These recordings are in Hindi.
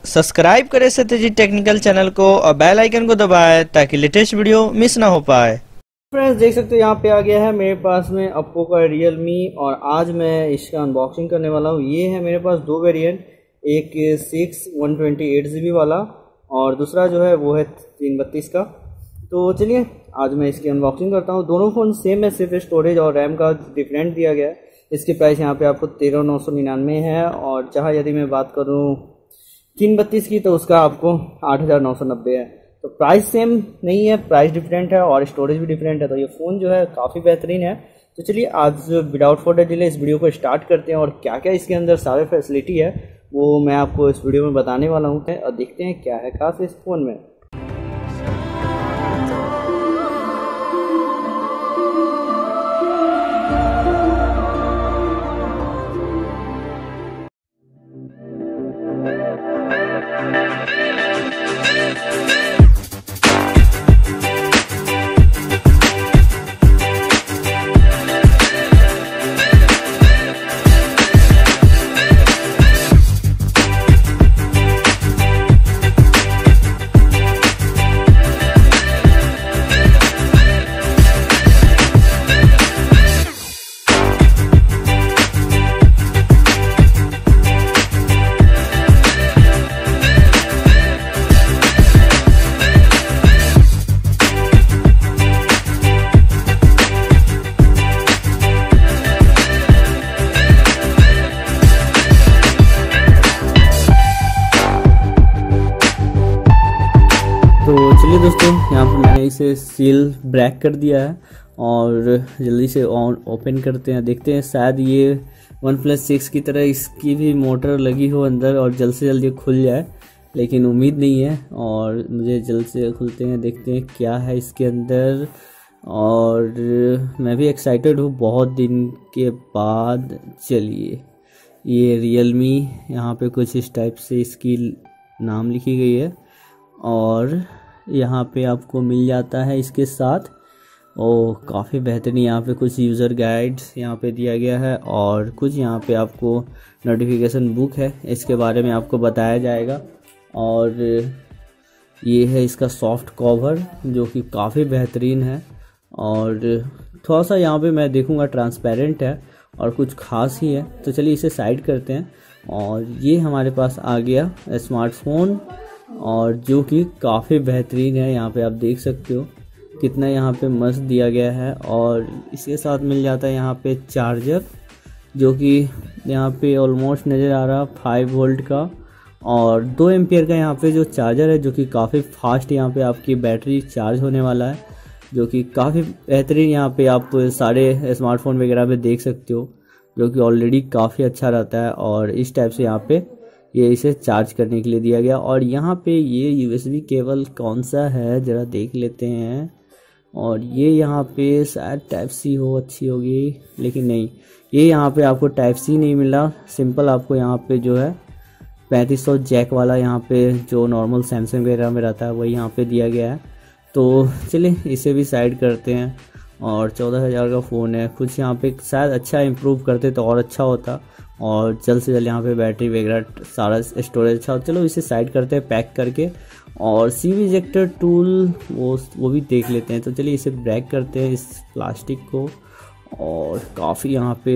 सब्सक्राइब करें सत्यजीत टेक्निकल चैनल को और बेल आइकन को दबाएं ताकि लेटेस्ट वीडियो मिस ना हो पाए। फ्रेंड्स देख सकते हो यहाँ पे आ गया है मेरे पास में ओप्पो का रियलमी और आज मैं इसका अनबॉक्सिंग करने वाला हूँ। ये है मेरे पास दो वेरिएंट, एक 128GB वाला और दूसरा जो है वो है 332 का। तो चलिए आज मैं इसकी अनबॉक्सिंग करता हूँ। दोनों फ़ोन सेम है, सिर्फ स्टोरेज और रैम का डिफरेंट दिया गया है। इसकी प्राइस यहाँ पे आपको 13,999 है और जहाँ यदि मैं बात करूँ 332 की तो उसका आपको 8,990 है। तो प्राइस सेम नहीं है, प्राइस डिफरेंट है और स्टोरेज भी डिफरेंट है। तो ये फ़ोन जो है काफ़ी बेहतरीन है। तो चलिए आज विदाउट फर्दर डिले इस वीडियो को स्टार्ट करते हैं और क्या क्या इसके अंदर सारे फैसिलिटी है वो मैं आपको इस वीडियो में बताने वाला हूँ और देखते हैं क्या है खास इस फ़ोन में। तो चलिए दोस्तों, यहाँ पर मैंने इसे सील ब्रेक कर दिया है और जल्दी से ओपन करते हैं। देखते हैं शायद ये OnePlus 6 की तरह इसकी भी मोटर लगी हो अंदर और जल्द से जल्द ये खुल जाए, लेकिन उम्मीद नहीं है और मुझे जल्द से खुलते हैं। देखते हैं क्या है इसके अंदर और मैं भी एक्साइटेड हूँ बहुत दिन के बाद। चलिए, ये रियलमी यहाँ पे कुछ इस टाइप से इसकी नाम लिखी गई है और यहाँ पे आपको मिल जाता है इसके साथ। काफ़ी बेहतरीन यहाँ पे कुछ यूज़र गाइड्स यहाँ पे दिया गया है और कुछ यहाँ पे आपको नोटिफिकेशन बुक है, इसके बारे में आपको बताया जाएगा। और ये है इसका सॉफ्ट कवर जो कि काफ़ी बेहतरीन है और थोड़ा सा यहाँ पे मैं देखूँगा ट्रांसपेरेंट है और कुछ खास ही है। तो चलिए इसे साइड करते हैं और ये हमारे पास आ गया स्मार्टफोन और जो कि काफ़ी बेहतरीन है। यहाँ पे आप देख सकते हो कितना यहाँ पे मस्त दिया गया है और इसके साथ मिल जाता है यहाँ पे चार्जर जो कि यहाँ पे ऑलमोस्ट नज़र आ रहा 5 वोल्ट का और 2 एम्पियर का यहाँ पे जो चार्जर है जो कि काफ़ी फास्ट यहाँ पे आपकी बैटरी चार्ज होने वाला है, जो कि काफ़ी बेहतरीन यहाँ पे आप सारे स्मार्टफोन वगैरह पे देख सकते हो, जो कि ऑलरेडी काफ़ी अच्छा रहता है। और इस टाइप से यहाँ पे ये इसे चार्ज करने के लिए दिया गया और यहाँ पे ये USB केबल कौन सा है ज़रा देख लेते हैं। और ये यहाँ पे शायद टाइप सी हो, अच्छी होगी लेकिन नहीं, ये यहाँ पे आपको टाइप सी नहीं मिला। सिंपल आपको यहाँ पे जो है 3500 जैक वाला यहाँ पे जो नॉर्मल सैमसंग वगैरह में रहता है वही यहाँ पे दिया गया है। तो चलिए इसे भी साइड करते हैं और 14,000 का फ़ोन है। कुछ यहाँ पे शायद अच्छा इम्प्रूव करते तो और अच्छा होता और जल्द से जल्द यहाँ पे बैटरी वगैरह सारा स्टोरेज अच्छा हो। चलो इसे साइड करते हैं पैक करके और सिम इजेक्टर टूल वो भी देख लेते हैं। तो चलिए इसे ब्रेक करते हैं इस प्लास्टिक को और काफ़ी यहाँ पे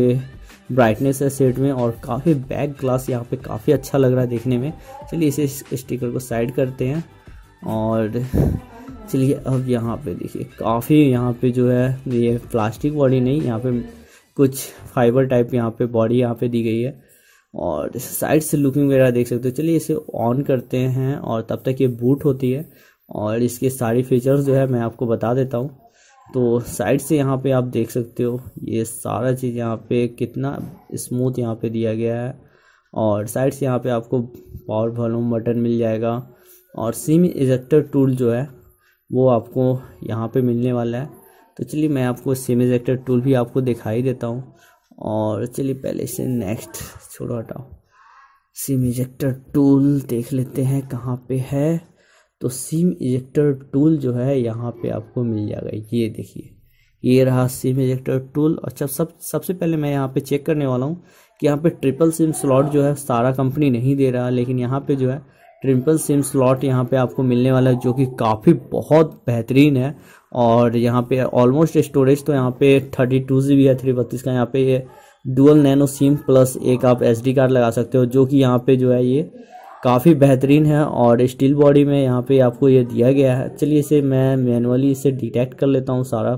ब्राइटनेस है सेट में और काफ़ी बैक ग्लास यहाँ पे काफ़ी अच्छा लग रहा है देखने में। चलिए इसे स्टिकर को साइड करते हैं और चलिए अब यहाँ पे देखिए काफ़ी यहाँ पे जो है ये प्लास्टिक बॉडी नहीं, यहाँ पे कुछ फाइबर टाइप यहाँ पे बॉडी यहाँ पे दी गई है और साइड से लुकिंग वगैरह देख सकते हो। चलिए इसे ऑन करते हैं और तब तक ये बूट होती है और इसके सारी फीचर्स जो है मैं आपको बता देता हूँ। तो साइड से यहाँ पे आप देख सकते हो ये सारा चीज़ यहाँ पे कितना स्मूथ यहाँ पे दिया गया है और साइड से यहाँ पे आपको पावर वॉल्यूम बटन मिल जाएगा और सिम इजेक्टर टूल जो है वो आपको यहाँ पे मिलने वाला है। तो चलिए मैं आपको सिम इजेक्टर टूल भी आपको दिखाई देता हूँ और चलिए पहले से नेक्स्ट छोड़ो हटाओ, सिम इजेक्टर टूल देख लेते हैं कहाँ पे है। तो सिम इजेक्टर टूल जो है यहाँ पे आपको मिल जाएगा, ये देखिए ये रहा सिम इजेक्टर टूल। अच्छा सबसे पहले मैं यहाँ पे चेक करने वाला हूँ कि यहाँ पे ट्रिपल सिम स्लॉट जो है सारा कंपनी नहीं दे रहा, लेकिन यहाँ पे जो है ट्रिपल सिम स्लॉट यहाँ पे आपको मिलने वाला है, जो कि काफ़ी बहुत बेहतरीन है। और यहाँ पे ऑलमोस्ट स्टोरेज तो यहाँ पे 32 GB है 332 का। यहाँ पे ये डुअल नैनो सिम प्लस एक आप SD कार्ड लगा सकते हो, जो कि यहाँ पे जो है ये काफ़ी बेहतरीन है। और स्टील बॉडी में यहाँ पे आपको ये दिया गया है। चलिए इसे मैं मैनुअली इसे डिटेक्ट कर लेता हूँ सारा।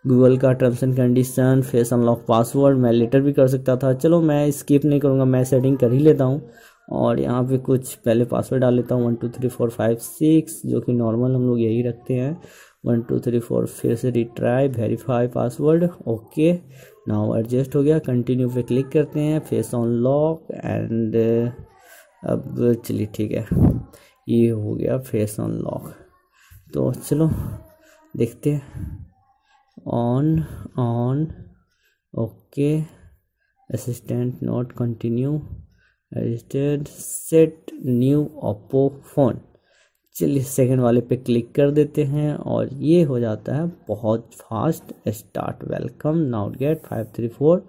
गूगल का terms and condition, face unlock, password मैं लेटर भी कर सकता था, चलो मैं स्किप नहीं करूँगा, मैं सेटिंग कर ही लेता हूँ। और यहाँ पे कुछ पहले पासवर्ड डाल लेता हूँ 1 2 3 4 5 6, जो कि नॉर्मल हम लोग यही रखते हैं। 1 2 3 4 फिर से retry, verify password, okay now adjust हो गया। कंटिन्यू पे क्लिक करते हैं, फेस अनलॉक एंड अब चलिए ठीक है, ये हो गया फेस अनलॉक। तो चलो देखते हैं। On okay, assistant note, continue, registered, set new Oppo phone. चलिए सेकंड वाले पे क्लिक कर देते हैं और ये हो जाता है बहुत fast. Start welcome, now get 5 3 4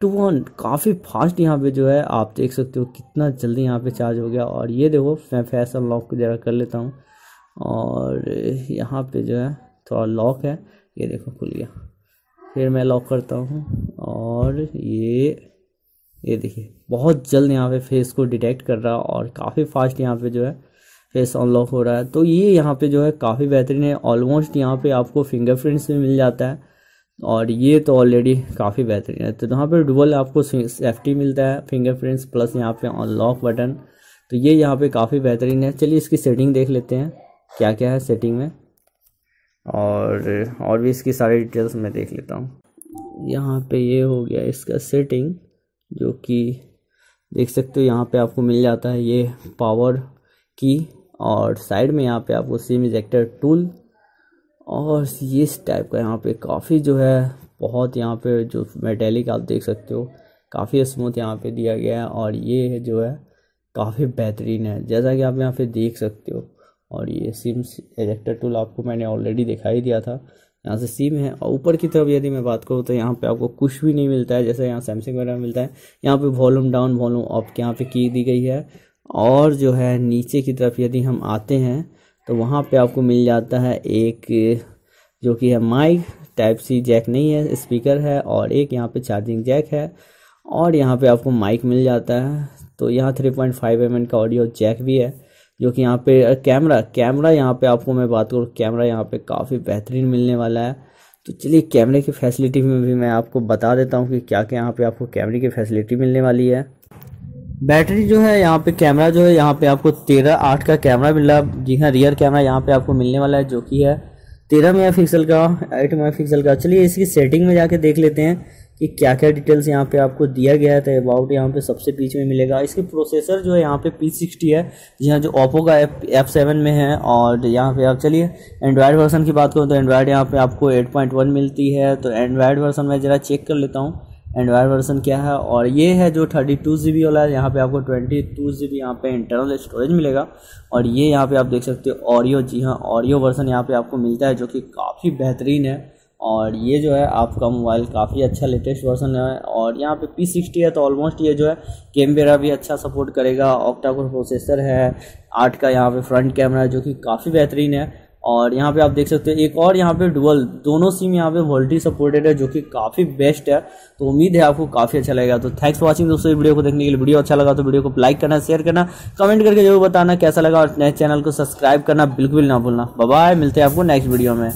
2 1। काफ़ी फास्ट यहाँ पे जो है आप देख सकते हो कितना जल्दी यहाँ पे चार्ज हो गया। और ये देखो मैं फेस अनलॉक को जरा कर लेता हूँ और यहाँ पे जो है थोड़ा लॉक है, ये देखो खुल गया। फिर मैं लॉक करता हूँ और ये देखिए बहुत जल्द यहाँ पे फेस को डिटेक्ट कर रहा है और काफ़ी फास्ट यहाँ पे जो है फेस अनलॉक हो रहा है। तो ये यहाँ पे जो है काफ़ी बेहतरीन है। ऑलमोस्ट यहाँ पे आपको फिंगरप्रिंट्स भी मिल जाता है और ये तो ऑलरेडी काफ़ी बेहतरीन है। तो यहाँ पे डुअल आपको सेफ्टी मिलता है, फिंगरप्रिंट्स प्लस यहाँ पे अनलॉक बटन। तो ये यहाँ पे काफ़ी बेहतरीन है। चलिए इसकी सेटिंग देख लेते हैं क्या क्या है सेटिंग में, और भी इसकी सारी डिटेल्स मैं देख लेता हूँ। यहाँ पे ये हो गया इसका सेटिंग, जो कि देख सकते हो यहाँ पे आपको मिल जाता है ये पावर की, और साइड में यहाँ पे आपको सिम इजेक्टर टूल, और ये इस टाइप का यहाँ पे काफ़ी जो है बहुत यहाँ पे जो मेटेलिक आप देख सकते हो काफ़ी स्मूथ यहाँ पे दिया गया है। और ये जो है काफ़ी बेहतरीन है जैसा कि आप यहाँ पे देख सकते हो। और ये सिम इजेक्टर टूल आपको मैंने ऑलरेडी दिखाई दिया था, यहाँ से सिम है। और ऊपर की तरफ यदि मैं बात करूँ तो यहाँ पे आपको कुछ भी नहीं मिलता है जैसे यहाँ सैमसंग वगैरह में मिलता है। यहाँ पे वॉल्यूम डाउन वॉल्यूम अप की यहाँ पे की दी गई है। और जो है नीचे की तरफ यदि हम आते हैं तो वहाँ पे आपको मिल जाता है एक जो कि है माइक, टाइप सी जैक नहीं है, स्पीकर है, और एक यहाँ पे चार्जिंग जैक है, और यहाँ पे आपको माइक मिल जाता है। तो यहाँ 3.5 mm का ऑडियो जैक भी है, जो कि यहाँ पे कैमरा यहाँ पे आपको मैं बात करूँ कैमरा यहाँ पे काफ़ी बेहतरीन मिलने वाला है। तो चलिए कैमरे की फैसिलिटी में भी मैं आपको बता देता हूँ कि क्या क्या यहाँ पे आपको कैमरे की फैसिलिटी मिलने वाली है। बैटरी जो है यहाँ पे कैमरा जो है यहाँ पे आपको 13:8 का कैमरा मिल रहा है। जी हाँ, रियर कैमरा यहाँ पे आपको मिलने वाला है, जो कि है 13 मेगापिक्सल का, 8 मेगापिक्सल का। चलिए इसकी सेटिंग में जाके देख लेते हैं कि क्या क्या डिटेल्स यहाँ पे आपको दिया गया है। तो अबाउट यहाँ पे सबसे बीच में मिलेगा। इसके प्रोसेसर जो है यहाँ पे P60 है, जी हाँ, जो ओप्पो का F7 में है। और यहाँ पे आप चलिए एंड्रॉयड वर्जन की बात करूँ तो एंड्रॉयड यहाँ पे आपको 8.1 मिलती है। तो एंड्रॉयड वर्जन मैं ज़रा चेक कर लेता हूँ एंड्रॉयड वर्जन क्या है। और ये है जो 32 GB वाला है, यहाँ पे आपको 22 GB यहाँ पे इंटरनल स्टोरेज मिलेगा। और ये यहाँ पे आप देख सकते हो ऑडियो, जी हाँ, ऑडियो वर्जन यहाँ पे आपको मिलता है, जो कि काफ़ी बेहतरीन है। और ये जो है आपका मोबाइल काफ़ी अच्छा लेटेस्ट वर्जन है। और यहाँ पे P60 है तो ऑलमोस्ट ये जो है कैमरा भी अच्छा सपोर्ट करेगा। ऑक्टा कोर प्रोसेसर है, 8 का यहाँ पे फ्रंट कैमरा है, जो कि काफ़ी बेहतरीन है। और यहाँ पे आप देख सकते हो एक और यहाँ पे डुअल दोनों सिम यहाँ पे वोल्टी सपोर्टेड है, जो कि काफ़ी बेस्ट है। तो उम्मीद है आपको काफ़ी अच्छा लगेगा। तो थैंक्स फॉर वाचिंग दोस्तों, वीडियो को देखने के लिए। वीडियो अच्छा लगा तो वीडियो को लाइक करना, शेयर करना, कमेंट करके जरूर बताना कैसा लगा, और नए चैनल को सब्सक्राइब करना बिल्कुल ना भूलना। बाय बाय, मिलते हैं आपको नेक्स्ट वीडियो में।